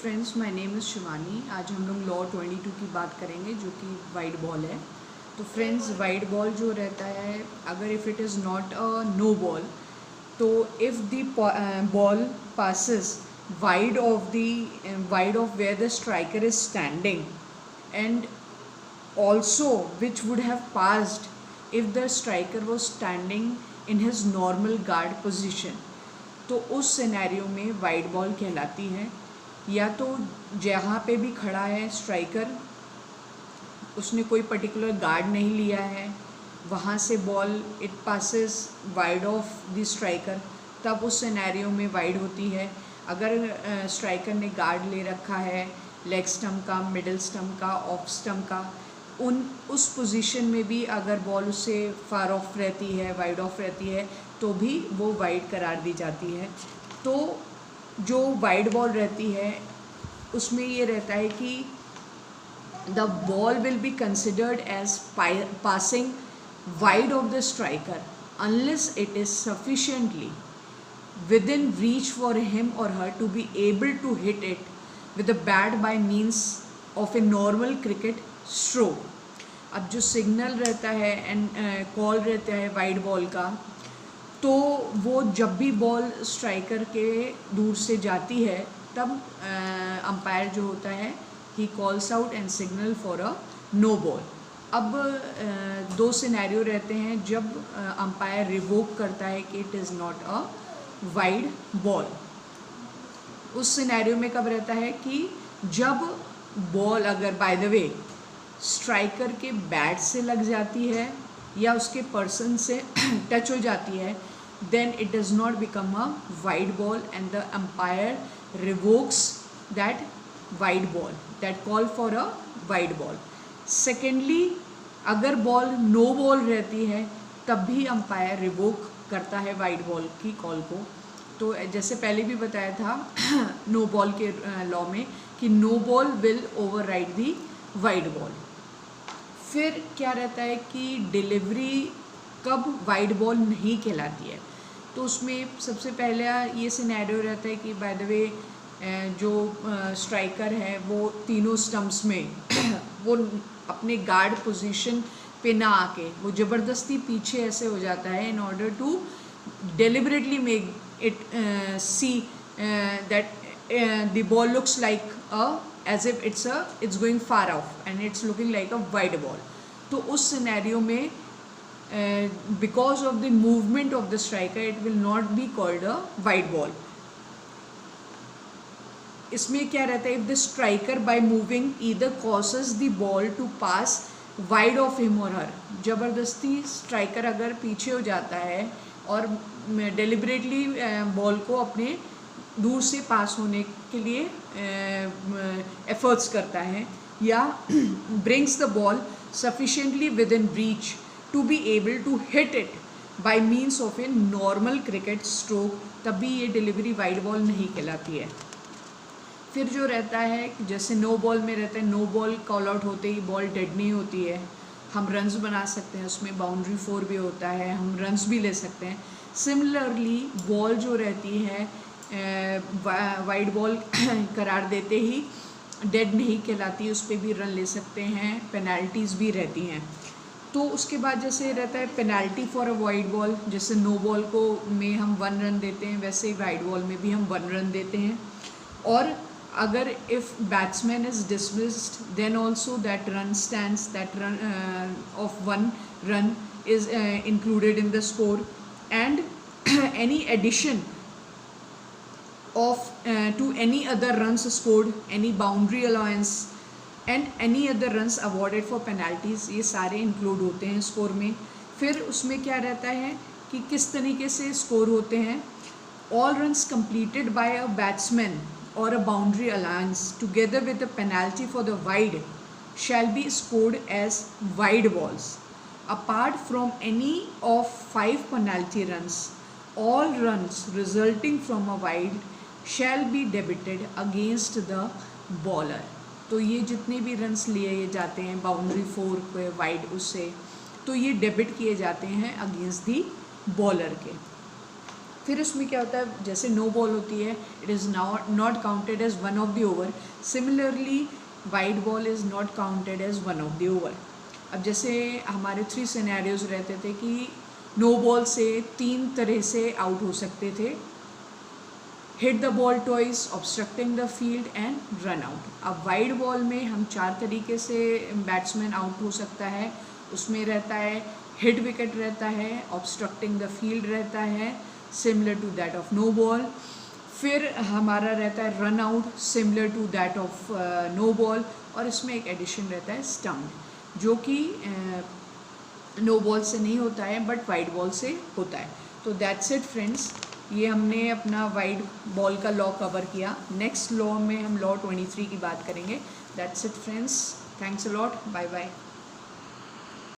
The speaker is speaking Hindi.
Friends, my name is Shivani. आज हम लोग लॉ 22 की बात करेंगे जो कि वाइड बॉल है। तो फ्रेंड्स, वाइड बॉल जो रहता है, अगर if it is not a no ball, तो if the ball passes wide of where the striker is standing, and also which would have passed if the striker was standing in his normal guard position, तो उस सिनेरियो में वाइड बॉल कहलाती है। या तो जहाँ पे भी खड़ा है स्ट्राइकर, उसने कोई पर्टिकुलर गार्ड नहीं लिया है, वहाँ से ball it passes wide of the striker, तब उस सिनेरियो में वाइड होती है। अगर स्ट्राइकर ने गार्ड ले रखा है लेग स्टम्प का, मिडिल स्टम्प का, ऑफ स्टम्प का, उस पोजीशन में भी अगर बॉल उससे फार ऑफ रहती है, वाइड ऑफ रहती है, तो भी वो वाइड करार दी जाती है। तो जो वाइड बॉल रहती है उसमें ये रहता है कि the ball will be considered as passing wide of the striker unless it is sufficiently within reach for him or her to be able to hit it with a bat by means of a normal cricket stroke. अब जो सिग्नल रहता है एंड कॉल रहता है वाइड बॉल का, तो वो जब भी बॉल स्ट्राइकर के दूर से जाती है तब अंपायर जो होता है ही calls out and signal for a no ball. अब दो सिनेरियो रहते हैं जब अंपायर रिवोक करता है कि it is not a wide ball. उस सिनेरियो में कब रहता है कि जब बॉल अगर बाय द वे स्ट्राइकर के बैट से लग जाती है या उसके पर्सन से टच हो जाती है, then it does not become a wide ball and the umpire revokes that wide ball, that call for a wide ball. Secondly, अगर बॉल नो बॉल रहती है तब भी अंपायर रिवोक करता है वाइड बॉल की कॉल को। तो जैसे पहले भी बताया था नो बॉल के लॉ में कि no ball will override the wide ball. फिर क्या रहता है कि डिलीवरी कब वाइड बॉल नहीं कहलाती है, तो उसमें सबसे पहला ये सिनेरियो रहता है कि बाय द वे जो स्ट्राइकर है वो तीनों स्टम्प्स में वो अपने गार्ड पोजीशन पे ना आके वो ज़बरदस्ती पीछे ऐसे हो जाता है in order to deliberately make it see that the ball looks like as if it's going far off and it's looking like a wide ball. तो उस सिनेरियो में because of the movement of the striker it will not be called a wide ball. इसमें क्या रहता है, if the striker by moving either causes the ball to pass wide of him और हर, ज़बरदस्ती स्ट्राइकर अगर पीछे हो जाता है और डेलिबरेटली बॉल को अपने दूर से पास होने के लिए एफर्ट्स करता है, या brings the ball sufficiently within reach to be able to hit it by means of a normal cricket stroke, तभी ये डिलीवरी वाइड बॉल नहीं कहलाती है। फिर जो रहता है जैसे नो बॉल में रहता है, नो बॉल कॉल आउट होते ही बॉल डेड नहीं होती है, हम रन्स बना सकते हैं, उसमें बाउंड्री 4 भी होता है, हम रन्स भी ले सकते हैं। सिमिलरली बॉल जो रहती है वाइड बॉल करार देते ही डेड नहीं कहलाती, उस पर भी रन ले सकते हैं, पेनल्टीज़ भी रहती हैं। तो उसके बाद जैसे रहता है penalty for a wide ball, जैसे नो बॉल को में हम 1 रन देते हैं वैसे ही वाइड बॉल में भी हम 1 रन देते हैं। और अगर if batsman is dismissed then also that run stands, that run of 1 run is included in the score, and any addition of to any other runs scored, any boundary allowance and any other runs awarded for penalties, ये सारे इंक्लूड होते हैं स्कोर में। फिर उसमें क्या रहता है कि किस तरीके से स्कोर होते हैं, all runs completed by a batsman or a boundary allowance together with a penalty for the wide shall be scored as wide balls. Apart from any of 5 penalty runs, all runs resulting from a wide shall be debited against the bowler. तो ये जितने भी रन्स लिए जाते हैं बाउंड्री 4 पे वाइड, उससे तो ये डेबिट किए जाते हैं अगेंस्ट दी बॉलर के। फिर उसमें क्या होता है, जैसे नो बॉल होती है, it is not counted as one of the over. Similarly wide ball is not counted as one of the over. अब जैसे हमारे 3 सिनेरियोज रहते थे कि नो बॉल से 3 तरह से आउट हो सकते थे: hit the ball twice, obstructing the field and run out. अब वाइड बॉल में हम 4 तरीके से बैट्समैन आउट हो सकता है. उसमें रहता है हिट विकेट रहता है, ऑब्स्ट्रक्टिंग द फील्ड रहता है similar to that of no ball. फिर हमारा रहता है run out similar to that of no ball. और इसमें एक एडिशन रहता है स्टम्प, जो कि नो बॉल से नहीं होता है बट वाइड बॉल से होता है. तो दैट्स इट फ्रेंड्स, ये हमने अपना वाइड बॉल का लॉ कवर किया. नेक्स्ट लॉ में हम लॉ 23 की बात करेंगे. That's it friends, thanks a lot, bye bye.